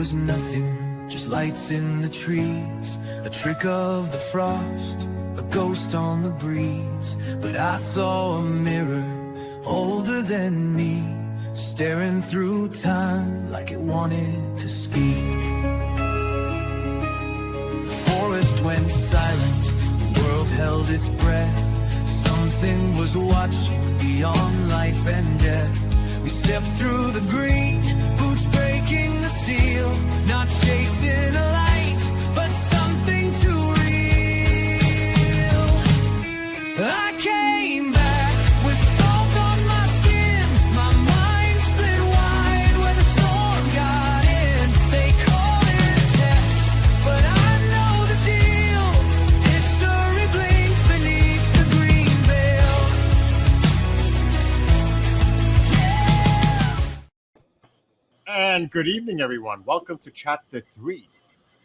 was nothing, just lights in the trees, a trick of the frost, a ghost on the breeze. But I saw a mirror older than me, staring through time like it wanted to speak. The forest went silent, the world held its breath. Something was watching beyond life and death. We stepped through the green, boots breaking the seal, not chasing a light, but something too real. I came back with salt on my skin, my mind split wide where the storm got in. They call it a test, but I know the deal. History blinks beneath the green veil. And good evening, everyone. Welcome to Chapter 3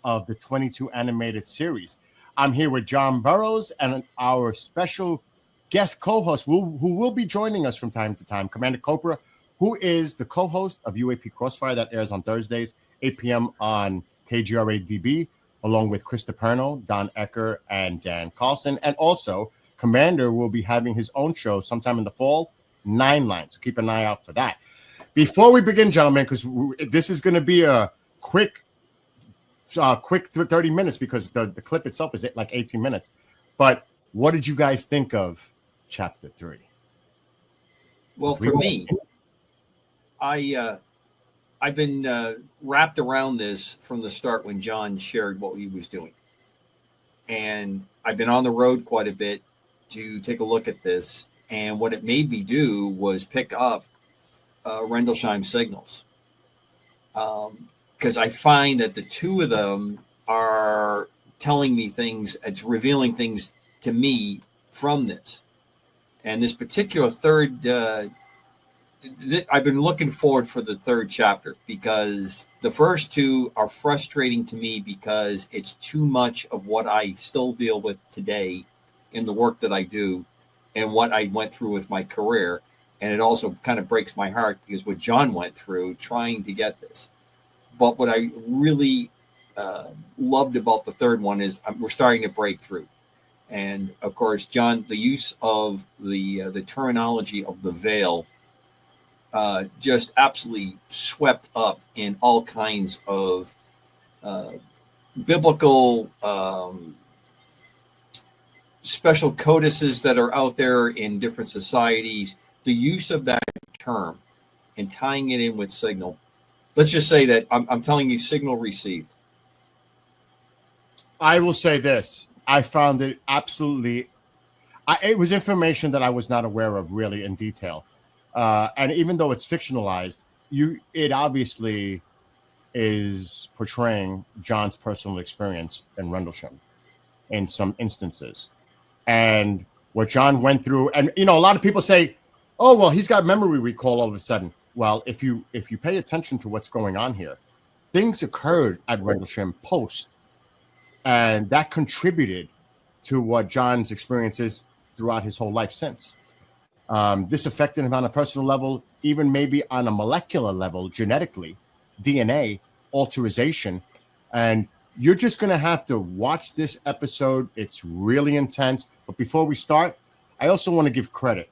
of the 22 animated series. I'm here with John Burroughs and our special guest co-host who will be joining us from time to time, Commander Cobra, who is the co-host of UAP Crossfire that airs on Thursdays, 8 p.m. on KGRA-DB, along with Chris DePerno, Don Ecker, and Dan Carlson. And also, Commander will be having his own show sometime in the fall, 9 Lines. So keep an eye out for that. Before we begin, gentlemen, because this is going to be a quick 30 minutes because the clip itself is like 18 minutes. But what did you guys think of Chapter 3? Well, for me, I've been wrapped around this from the start when John shared what he was doing. And I've been on the road quite a bit to take a look at this. And what it made me do was pick up Rendlesham signals, because I find that the two of them are telling me things. It's revealing things to me from this, and this particular third. I've been looking forward for the third chapter because the first two are frustrating to me because it's too much of what I still deal with today in the work that I do and what I went through with my career. And it also kind of breaks my heart because what John went through trying to get this. But what I really loved about the third one is we're starting to break through. And of course, John, the use of the terminology of the veil just absolutely swept up in all kinds of biblical special codices that are out there in different societies. The use of that term and tying it in with signal. Let's just say that I'm telling you, signal received. I will say this. I found it absolutely... it was information that I was not aware of really in detail. And even though it's fictionalized, it obviously is portraying John's personal experience in Rendlesham in some instances. And what John went through... And, a lot of people say, oh, well, he's got memory recall all of a sudden. Well, if you pay attention to what's going on here, things occurred at Rendlesham post, and that contributed to what John's experience is throughout his whole life since. This affected him on a personal level, even maybe on a molecular level, genetically, DNA, alteration. And you're just going to have to watch this episode. It's really intense. But before we start, I also want to give credit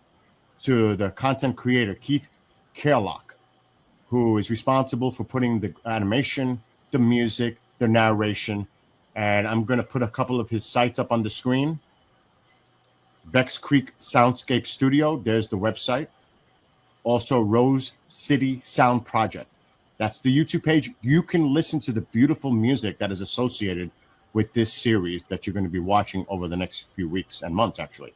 to the content creator, Keith Cearlock, who is responsible for putting the animation, the music, the narration. And I'm going to put a couple of his sites up on the screen. Beck's Creek Soundscape Studio, there's the website. Also, Rose City Sound Project. That's the YouTube page. You can listen to the beautiful music that is associated with this series that you're going to be watching over the next few weeks and months, actually.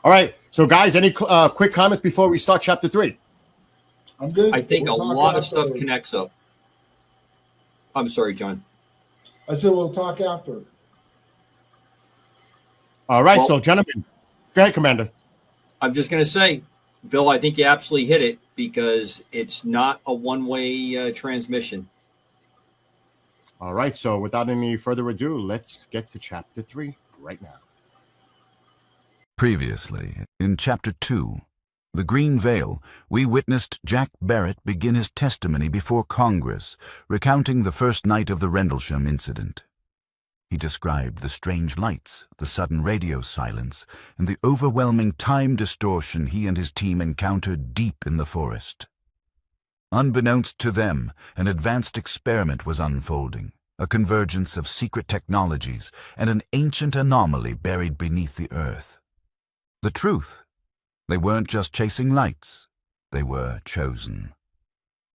All right. So, guys, any quick comments before we start Chapter 3? I'm good. I think a lot of stuff connects up. I'm sorry, John. I said we'll talk after. All right. So, gentlemen, go ahead, Commander. I'm just going to say, Bill, I think you absolutely hit it because it's not a one-way transmission. All right. So, without any further ado, let's get to Chapter 3 right now. Previously, in Chapter 2, The Green Veil, we witnessed Jack Barrett begin his testimony before Congress, recounting the first night of the Rendlesham incident. He described the strange lights, the sudden radio silence, and the overwhelming time distortion he and his team encountered deep in the forest. Unbeknownst to them, an advanced experiment was unfolding, a convergence of secret technologies and an ancient anomaly buried beneath the earth. The truth: they weren't just chasing lights, they were chosen.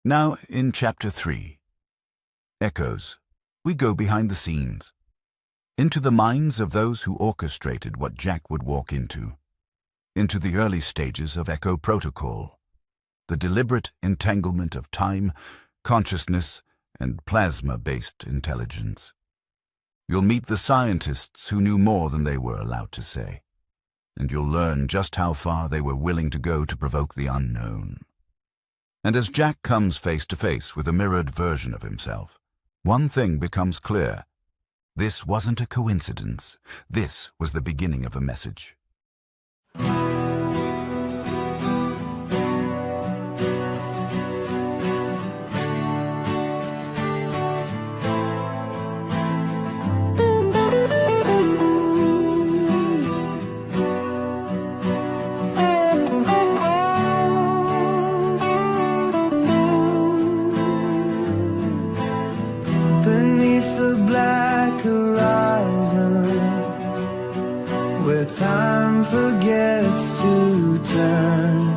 Now, in Chapter 3, Echoes, we go behind the scenes, into the minds of those who orchestrated what Jack would walk into the early stages of Echo Protocol, the deliberate entanglement of time, consciousness, and plasma-based intelligence. You'll meet the scientists who knew more than they were allowed to say, and you'll learn just how far they were willing to go to provoke the unknown. And as Jack comes face to face with a mirrored version of himself, one thing becomes clear. This wasn't a coincidence. This was the beginning of a message. Beneath the black horizon, where time forgets to turn,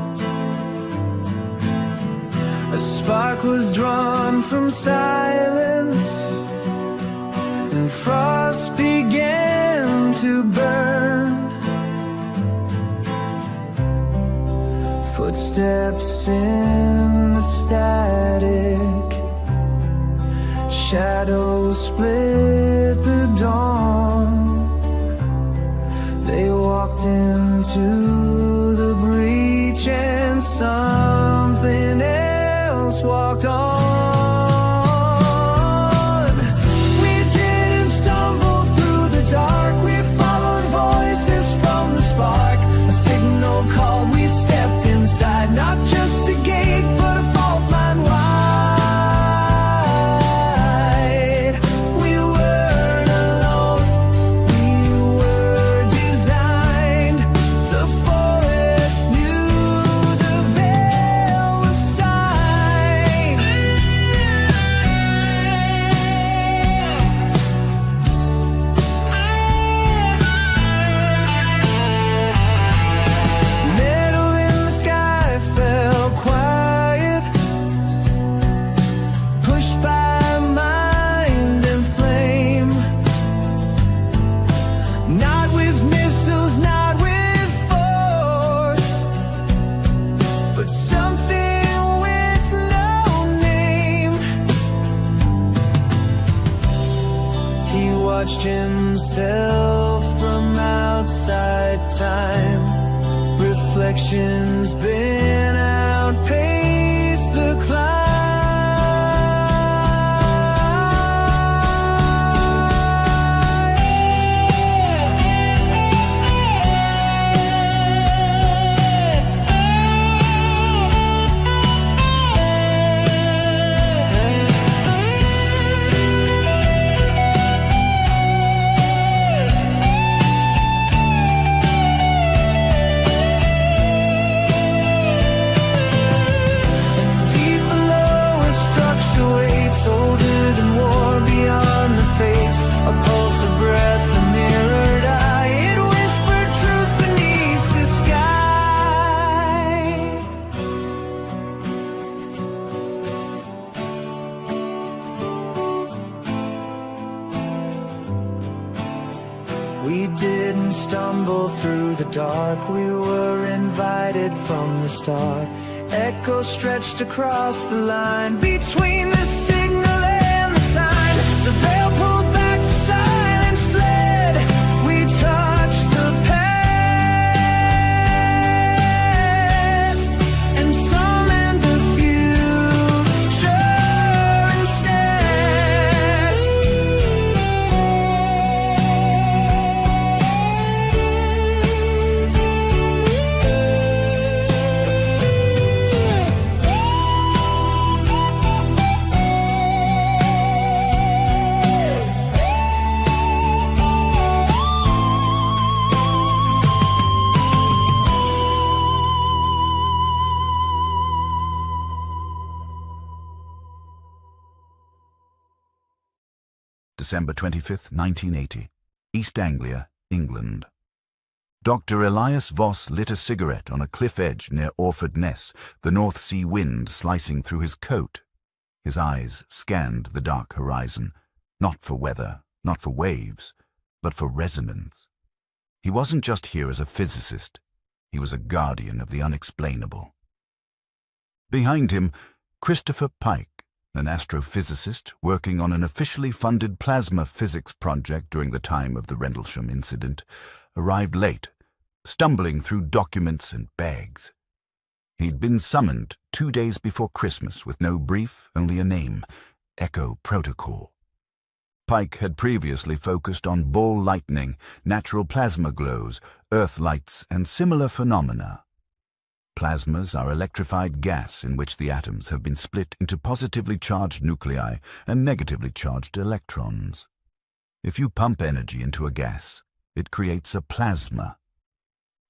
a spark was drawn from silence, and frost began to burn. Footsteps in the static, shadows split the dawn. They walked into the breach and something else walked on. We didn't stumble through the dark, we followed voices from the spark. A signal called, we stepped inside, not just a gate but a fault line wide. Himself from outside time, reflections been outpace the climb. We didn't stumble through the dark, we were invited from the start. Echoes stretched across the line between the signal and the sign. The veil pulled back, the silence fled. We touched the past and summoned the future instead. December 25th, 1980, East Anglia, England. Dr. Elias Voss lit a cigarette on a cliff edge near Orford Ness, the North Sea wind slicing through his coat. His eyes scanned the dark horizon, not for weather, not for waves, but for resonance. He wasn't just here as a physicist. He was a guardian of the unexplainable. Behind him, Christopher Pike, an astrophysicist working on an officially funded plasma physics project during the time of the Rendlesham incident, arrived late, stumbling through documents and bags. He'd been summoned 2 days before Christmas with no brief, only a name, Echo Protocol. Pike had previously focused on ball lightning, natural plasma glows, earth lights, and similar phenomena. Plasmas are electrified gas in which the atoms have been split into positively charged nuclei and negatively charged electrons. If you pump energy into a gas, it creates a plasma.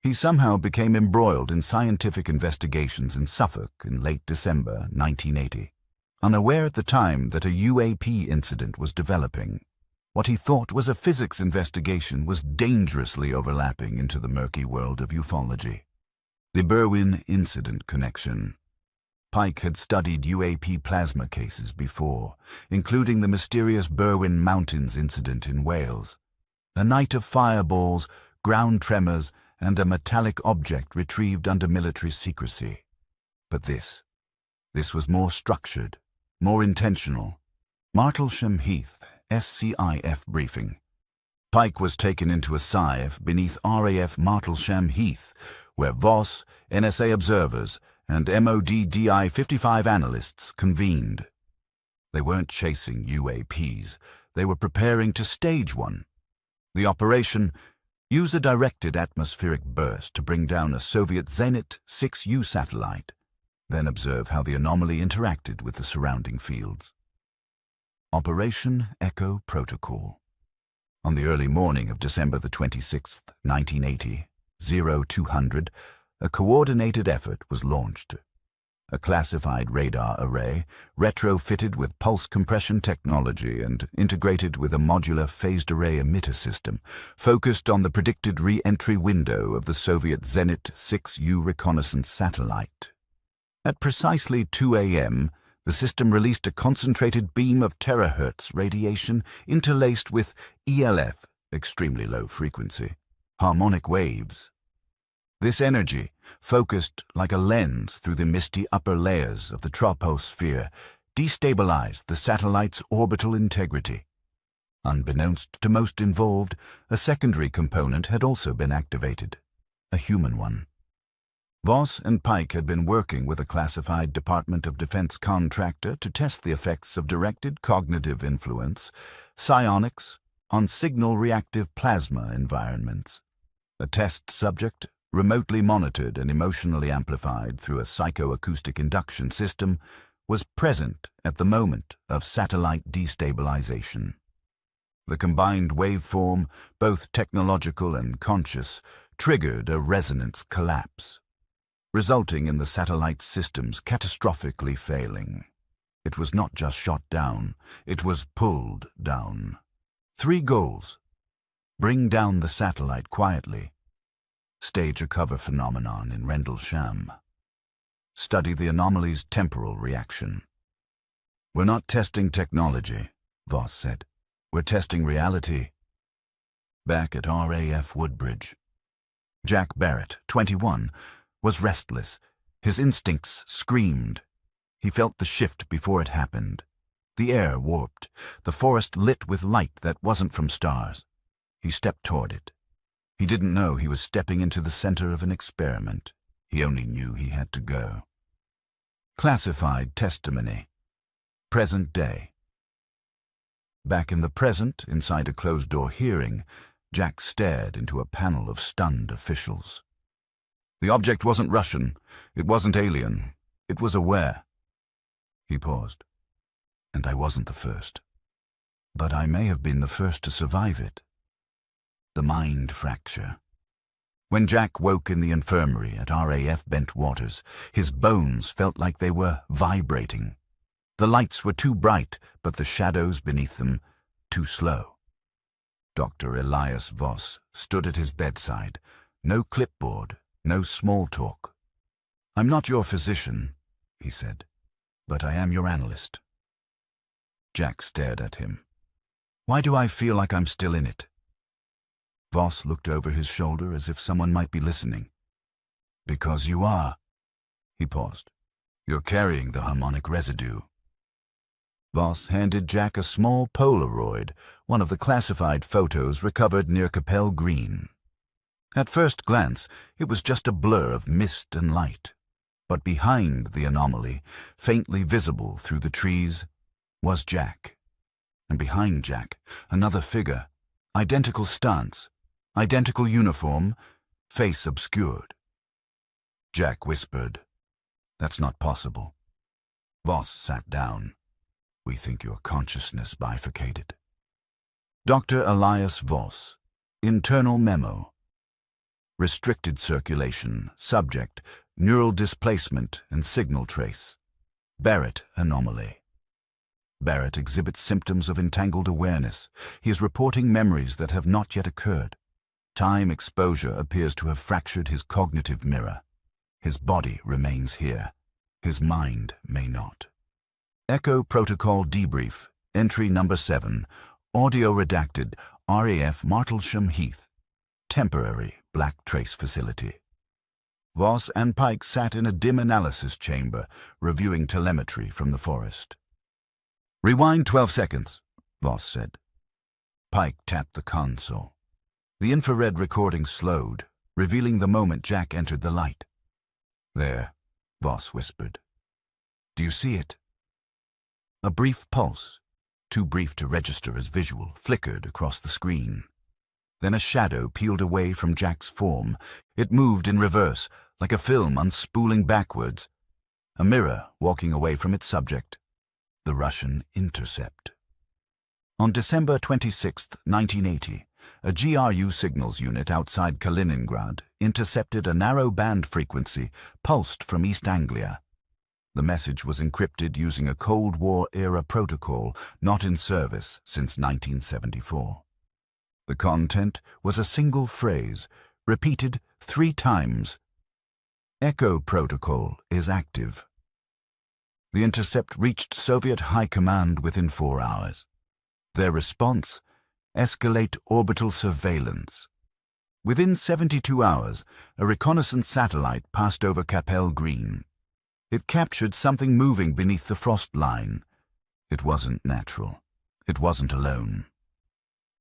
He somehow became embroiled in scientific investigations in Suffolk in late December 1980, unaware at the time that a UAP incident was developing. What he thought was a physics investigation was dangerously overlapping into the murky world of ufology. The Berwyn incident connection. Pike had studied UAP plasma cases before, including the mysterious Berwyn Mountains incident in Wales. A night of fireballs, ground tremors, and a metallic object retrieved under military secrecy. But this was more structured, more intentional. Martlesham Heath, SCIF briefing. Pike was taken into a SCIF beneath RAF Martlesham Heath, where Voss, NSA observers, and MOD DI-55 analysts convened. They weren't chasing UAPs. They were preparing to stage one. The operation: use a directed atmospheric burst to bring down a Soviet Zenit 6U satellite, then observe how the anomaly interacted with the surrounding fields. Operation Echo Protocol. On the early morning of December the 26th, 1980, 0200, a coordinated effort was launched. A classified radar array, retrofitted with pulse compression technology and integrated with a modular phased array emitter system, focused on the predicted re-entry window of the Soviet Zenit 6U reconnaissance satellite. At precisely 2 a.m., the system released a concentrated beam of terahertz radiation interlaced with ELF, extremely low frequency, harmonic waves. This energy, focused like a lens through the misty upper layers of the troposphere, destabilized the satellite's orbital integrity. Unbeknownst to most involved, a secondary component had also been activated, a human one. Voss and Pike had been working with a classified Department of Defense contractor to test the effects of directed cognitive influence, psionics, on signal-reactive plasma environments. A test subject, remotely monitored and emotionally amplified through a psychoacoustic induction system, was present at the moment of satellite destabilization. The combined waveform, both technological and conscious, triggered a resonance collapse, resulting in the satellite's systems catastrophically failing. It was not just shot down, it was pulled down. 3 goals: bring down the satellite quietly, stage a cover phenomenon in Rendlesham, study the anomaly's temporal reaction. "We're not testing technology," Voss said. "We're testing reality." Back at RAF Woodbridge, Jack Barrett, 21, was restless. His instincts screamed. He felt the shift before it happened. The air warped, the forest lit with light that wasn't from stars. He stepped toward it. He didn't know he was stepping into the center of an experiment. He only knew he had to go. Classified testimony. Present day. Back in the present, inside a closed-door hearing, Jack stared into a panel of stunned officials. The object wasn't Russian. It wasn't alien. It was aware. He paused. And I wasn't the first. But I may have been the first to survive it. The mind fracture. When Jack woke in the infirmary at RAF Bentwaters, his bones felt like they were vibrating. The lights were too bright, but the shadows beneath them too slow. Dr. Elias Voss stood at his bedside. No clipboard, no small talk. "I'm not your physician," he said, "but I am your analyst." Jack stared at him. "Why do I feel like I'm still in it?" Voss looked over his shoulder as if someone might be listening. "Because you are." He paused. "You're carrying the harmonic residue." Voss handed Jack a small Polaroid, one of the classified photos recovered near Capel Green. At first glance, it was just a blur of mist and light. But behind the anomaly, faintly visible through the trees, was Jack. And behind Jack, another figure, identical stance, identical uniform, face obscured. Jack whispered, "That's not possible." Voss sat down. "We think your consciousness bifurcated." Dr. Elias Voss, internal memo. Restricted circulation, subject, neural displacement and signal trace. Barrett anomaly. Barrett exhibits symptoms of entangled awareness. He is reporting memories that have not yet occurred. Time exposure appears to have fractured his cognitive mirror. His body remains here. His mind may not. Echo Protocol Debrief, Entry Number 7, Audio Redacted, RAF Martlesham Heath, Temporary Black Trace Facility. Voss and Pike sat in a dim analysis chamber, reviewing telemetry from the forest. "Rewind 12 seconds, Voss said. Pike tapped the console. The infrared recording slowed, revealing the moment Jack entered the light. "There," Voss whispered. "Do you see it?" A brief pulse, too brief to register as visual, flickered across the screen. Then a shadow peeled away from Jack's form. It moved in reverse, like a film unspooling backwards. A mirror walking away from its subject. The Russian intercept. On December 26, 1980, a GRU signals unit outside Kaliningrad intercepted a narrow band frequency pulsed from East Anglia. The message was encrypted using a Cold War-era protocol not in service since 1974. The content was a single phrase, repeated 3 times. Echo Protocol is active. The intercept reached Soviet High Command within 4 hours. Their response? Escalate orbital surveillance. Within 72 hours, a reconnaissance satellite passed over Capel Green. It captured something moving beneath the frost line. It wasn't natural. It wasn't alone.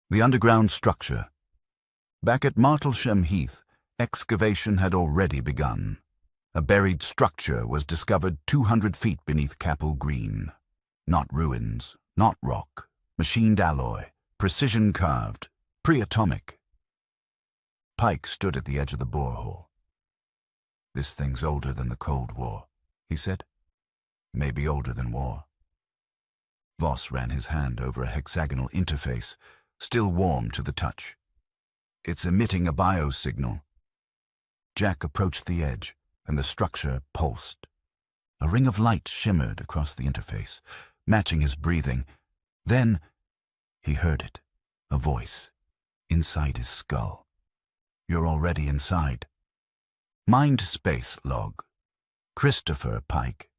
The underground structure. Back at Martlesham Heath, excavation had already begun. A buried structure was discovered 200 feet beneath Capel Green. Not ruins, not rock, machined alloy, precision carved, pre-atomic. Pike stood at the edge of the borehole. "This thing's older than the Cold War," he said. "Maybe older than war." Voss ran his hand over a hexagonal interface, still warm to the touch. "It's emitting a biosignal." Jack approached the edge, and the structure pulsed. A ring of light shimmered across the interface, matching his breathing. Then he heard it, a voice, inside his skull. "You're already inside." Mind Space Log. Christopher Pike.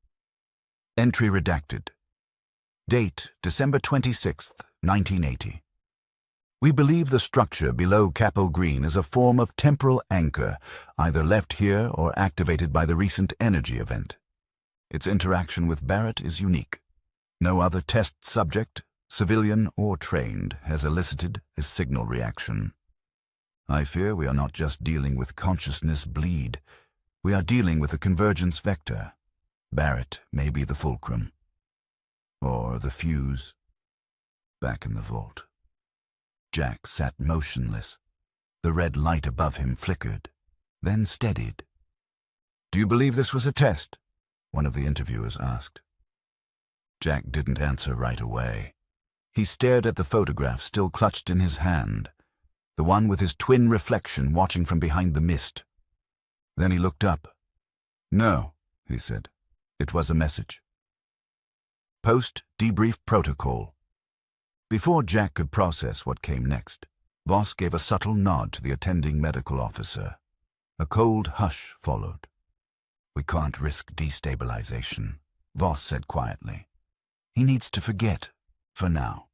Entry redacted. Date, December 26, 1980. We believe the structure below Capel Green is a form of temporal anchor, either left here or activated by the recent energy event. Its interaction with Barrett is unique. No other test subject, civilian or trained, has elicited a signal reaction. I fear we are not just dealing with consciousness bleed. We are dealing with a convergence vector. Barrett may be the fulcrum. Or the fuse. Back in the vault. Jack sat motionless. The red light above him flickered, then steadied. "Do you believe this was a test?" one of the interviewers asked. Jack didn't answer right away. He stared at the photograph still clutched in his hand, the one with his twin reflection watching from behind the mist. Then he looked up. "No," he said. "It was a message. Post-debrief protocol. Before Jack could process what came next, Voss gave a subtle nod to the attending medical officer. A cold hush followed. "We can't risk destabilization," Voss said quietly. "He needs to forget, for now."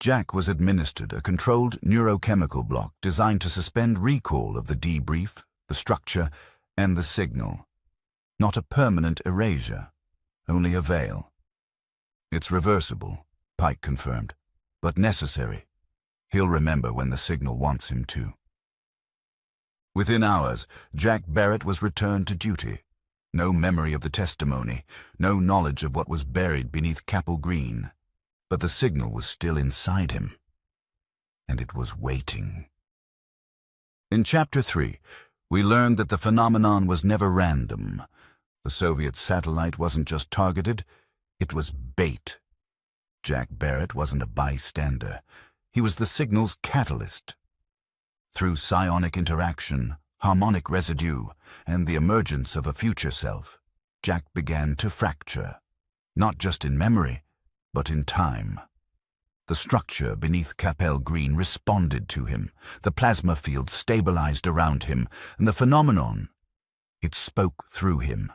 Jack was administered a controlled neurochemical block designed to suspend recall of the debrief, the structure, and the signal. Not a permanent erasure, only a veil. "It's reversible," Pike confirmed, "but necessary. He'll remember when the signal wants him to." Within hours, Jack Barrett was returned to duty. No memory of the testimony, no knowledge of what was buried beneath Capel Green. But the signal was still inside him, and it was waiting. In Chapter 3, we learned that the phenomenon was never random. The Soviet satellite wasn't just targeted, it was bait. Jack Barrett wasn't a bystander. He was the signal's catalyst. Through psionic interaction, harmonic residue, and the emergence of a future self, Jack began to fracture, not just in memory, but in time. The structure beneath Capel Green responded to him, the plasma field stabilized around him, and the phenomenon, it spoke through him.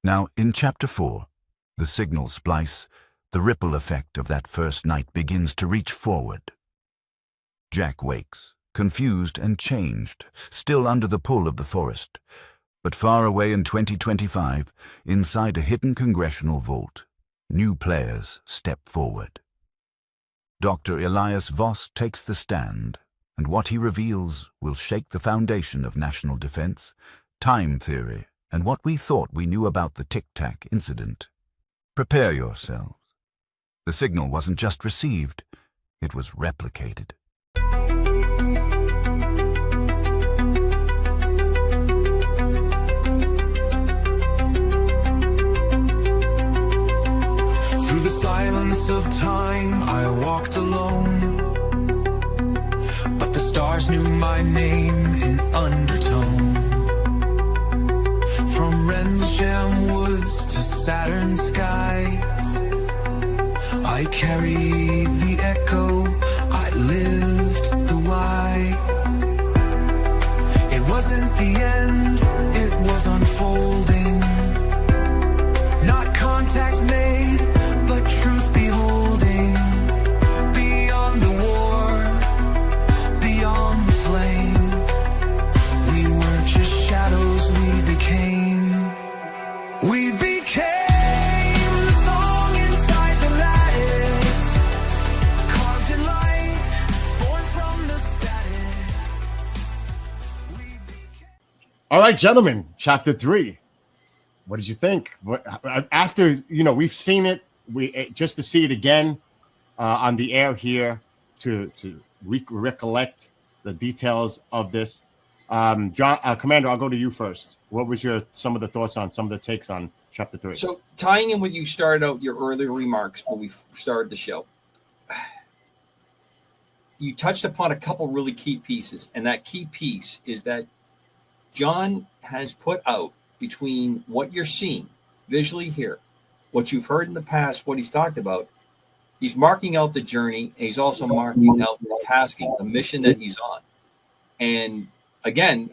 Now, in Chapter 4, the signal splice, the ripple effect of that first night begins to reach forward. Jack wakes, confused and changed, still under the pull of the forest, but far away in 2025, inside a hidden congressional vault, new players step forward. Dr. Elias Voss takes the stand, and what he reveals will shake the foundation of national defense, time theory, and what we thought we knew about the Tic Tac incident. Prepare yourselves. The signal wasn't just received, it was replicated. Through the silence of time, I walked alone, but the stars knew my name in undertone. From Rendlesham woods to Saturn skies, I carry the echo, I lived the why. It wasn't the end, it was unfolding. Not contact made, but truth beholding. Beyond the war, beyond the flame, we weren't just shadows, we became. We became the song inside the lattice, carved in light, born from the static. We became... All right, gentlemen, Chapter 3. What did you think? After, we've seen it, just to see it again on the air here to recollect the details of this. John, Commander, I'll go to you first. What was some of the thoughts on some of the takes on Chapter 3? So tying in what you started out your earlier remarks when we started the show, you touched upon a couple really key pieces, and that key piece is that John has put out between what you're seeing visually here, what you've heard in the past, what he's talked about. He's marking out the journey, and he's also marking out the tasking, the mission that he's on. And again,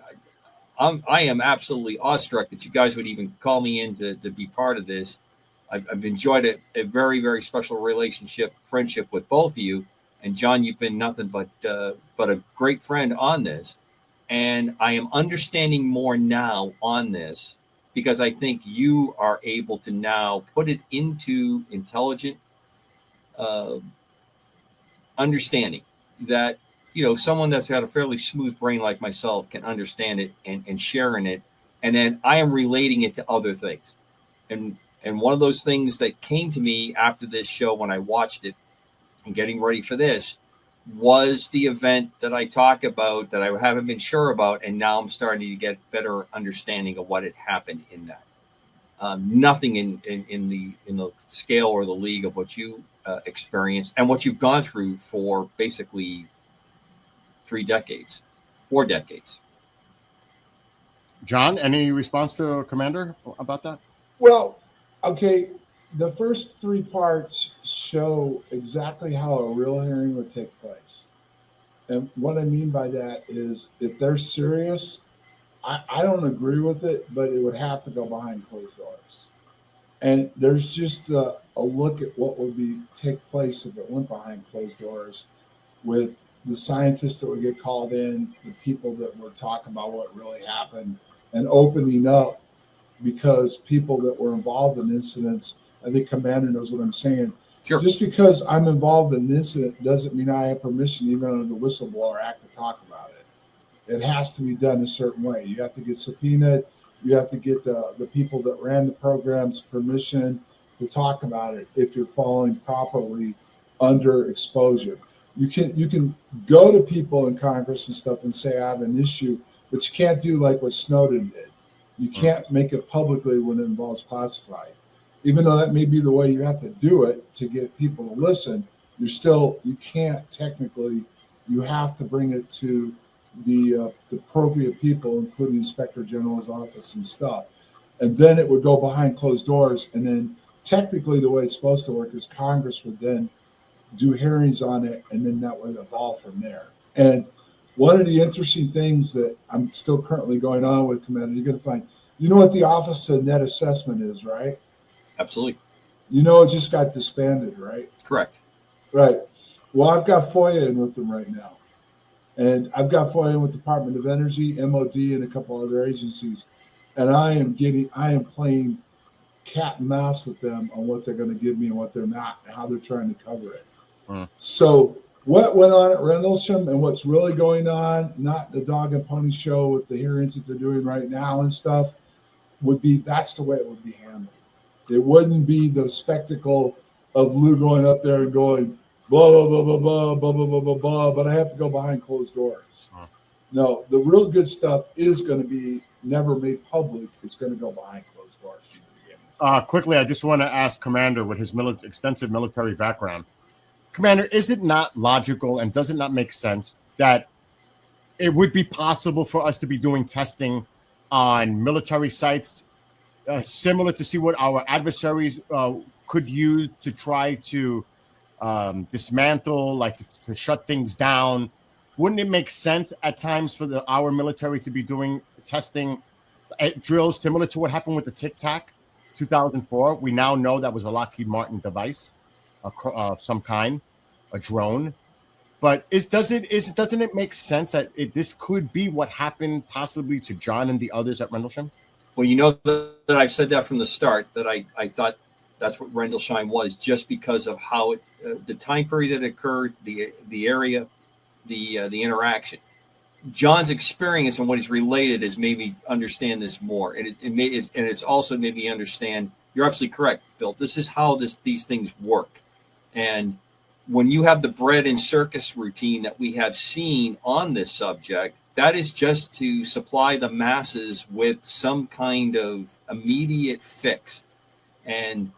I am absolutely awestruck that you guys would even call me in to be part of this. I've enjoyed a very, very special friendship with both of you. And John, you've been nothing but a great friend on this. And I am understanding more now on this because I think you are able to now put it into intelligent understanding that, someone that's got a fairly smooth brain like myself can understand it and share in it. And then I am relating it to other things. And one of those things that came to me after this show when I watched it and getting ready for this was the event that I talk about that I haven't been sure about. And now I'm starting to get better understanding of what had happened in that. Nothing in the scale or the league of what you experienced and what you've gone through for basically 4 decades. John, any response to Commander about that? Well, okay. the first three parts show exactly how a real hearing would take place. And what I mean by that is if they're serious, I don't agree with it, but it would have to go behind closed doors. And there's just a look at what would take place if it went behind closed doors with the scientists that would get called in, the people that would talk about what really happened, and opening up because people that were involved in incidents, I think Commander knows what I'm saying. Sure. Just because I'm involved in an incident doesn't mean I have permission, even under the Whistleblower Act, to talk about it. It has to be done a certain way. You have to get subpoenaed. You have to get the people that ran the programs permission to talk about it if you're following properly under exposure. You can go to people in Congress and stuff and say I have an issue, but you can't do like what Snowden did. You can't make it publicly when it involves classified. Even though that may be the way you have to do it to get people to listen, you can't technically, you have to bring it to the appropriate people, including Inspector General's office and stuff. And then it would go behind closed doors. And then technically the way it's supposed to work is Congress would then do hearings on it, and then that would evolve from there. And one of the interesting things that I'm still currently going on with, Commander, you're going to find, you know what the Office of Net Assessment is, right? Absolutely. You know, it just got disbanded, right? Correct. Right. Well, I've got FOIA in with them right now. And I've got FOIA in with Department of Energy, MOD, and a couple other agencies. And I am playing cat and mouse with them on what they're going to give me and what they're not, and how they're trying to cover it. So what went on at Rendlesham and what's really going on, not the dog and pony show with the hearings that they're doing right now and stuff, that's the way it would be handled. It wouldn't be the spectacle of Lou going up there and going, blah, blah, blah, blah, blah, blah, blah, blah, blah, blah, but I have to go behind closed doors. No, the real good stuff is going to be never made public. It's going to go behind closed doors from the beginning. Quickly, I just want to ask Commander, with his extensive military background, Commander, is it not logical and does it not make sense that it would be possible for us to be doing testing on military sites similar to see what our adversaries could use to try to dismantle, like to shut things down? Wouldn't it make sense at times for our military to be doing testing drills similar to what happened with the Tic Tac 2004? We now know that was a Lockheed Martin device of some kind, a drone. But doesn't it make sense that this could be what happened possibly to John and the others at Rendlesham? Well, you know that I said that from the start, that I thought that's what Rendlesham was, just because of how the time period that occurred, the area, the interaction. John's experience and what he's related has made me understand this more, and it's also made me understand. You're absolutely correct, Bill. This is how these things work, and when you have the bread and circus routine that we have seen on this subject, that is just to supply the masses with some kind of immediate fix. And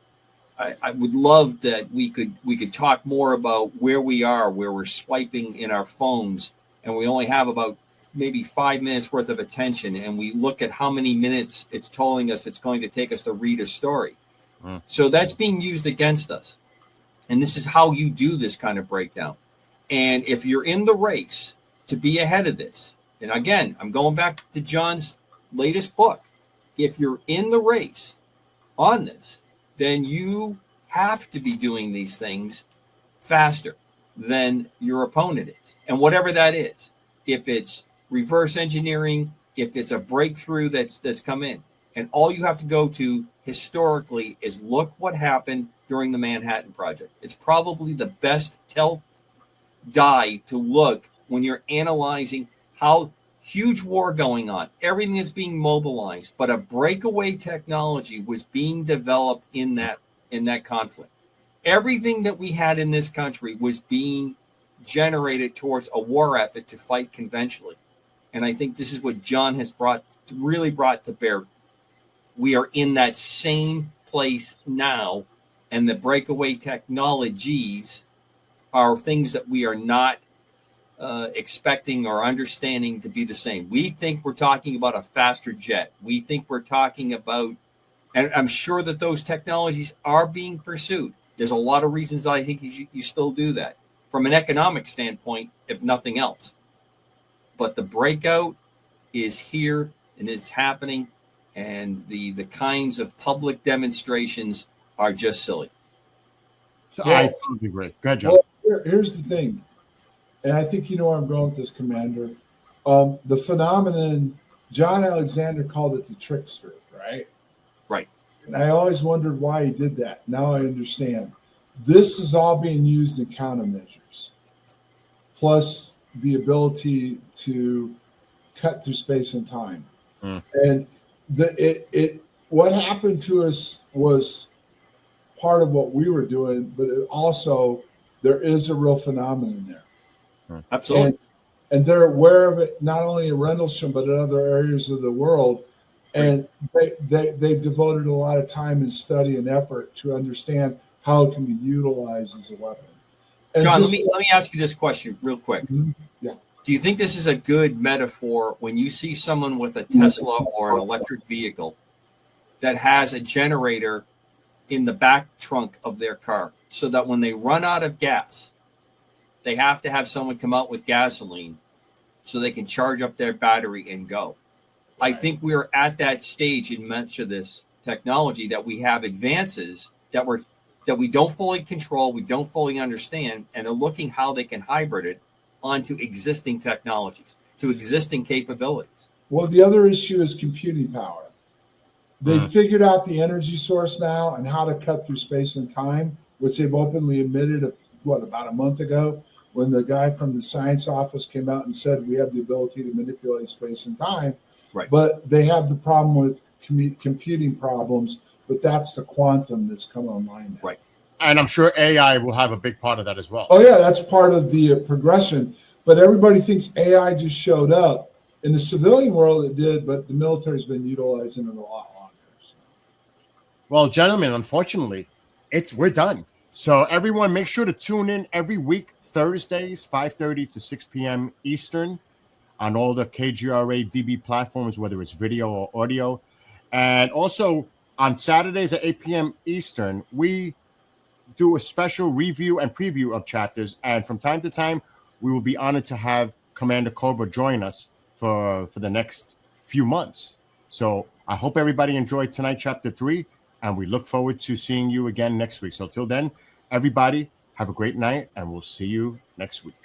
I would love that we could talk more about where we are, where we're swiping in our phones, and we only have about maybe 5 minutes worth of attention, and we look at how many minutes it's telling us it's going to take us to read a story. So that's being used against us. And this is how you do this kind of breakdown. And if you're in the race to be ahead of this, and again, I'm going back to John's latest book. If you're in the race on this, then you have to be doing these things faster than your opponent is. And whatever that is, if it's reverse engineering, if it's a breakthrough that's come in, and all you have to go to historically is look what happened during the Manhattan Project. It's probably the best die to look when you're analyzing how huge war going on, everything that's being mobilized, but a breakaway technology was being developed in that conflict. Everything that we had in this country was being generated towards a war effort to fight conventionally. And I think this is what John has really brought to bear. We are in that same place now, and the breakaway technologies are things that we are not expecting or understanding to be the same. We think we're talking about a faster jet. We think we're talking about And I'm sure that those technologies are being pursued. There's a lot of reasons I think you still do that from an economic standpoint, if nothing else. But the breakout is here and it's happening. And the kinds of public demonstrations are just silly. So Well- I totally agree. Go ahead, John. Well, here's the thing, and I think you know where I'm going with this, Commander. The phenomenon, John Alexander called it the trickster, right? Right. And I always wondered why he did that. Now I understand. This is all being used in countermeasures, plus the ability to cut through space and time. And what happened to us was part of what we were doing, but there is a real phenomenon there. Absolutely. And they're aware of it not only in Rendlesham but in other areas of the world. And they've devoted a lot of time and study and effort to understand how it can be utilized as a weapon. And John, let me ask you this question real quick. Yeah. Do you think this is a good metaphor when you see someone with a Tesla or an electric vehicle that has a generator in the back trunk of their car so that when they run out of gas, they have to have someone come out with gasoline so they can charge up their battery and go? I think we're at that stage in much of this technology that we have advances that we don't fully control, we don't fully understand, and are looking how they can hybrid it onto existing technologies, to existing capabilities. Well, the other issue is computing power. They've figured out the energy source now and how to cut through space and time, which they've openly admitted about a month ago, when the guy from the science office came out and said we have the ability to manipulate space and time. Right. But they have the problem with computing problems, but that's the quantum that's come online now. Right. And I'm sure AI will have a big part of that as well. Oh, yeah, that's part of the progression. But everybody thinks AI just showed up. In the civilian world, it did, but the military's been utilizing it a lot longer. So. Well, gentlemen, unfortunately, we're done. So everyone, make sure to tune in every week, Thursdays, 5:30 to 6 p.m. Eastern, on all the KGRA DB platforms, whether it's video or audio. And also on Saturdays at 8 p.m. Eastern, we do a special review and preview of chapters. And from time to time, we will be honored to have Commander Cobra join us for the next few months. So I hope everybody enjoyed tonight, chapter 3, and we look forward to seeing you again next week. So till then, everybody have a great night, and we'll see you next week.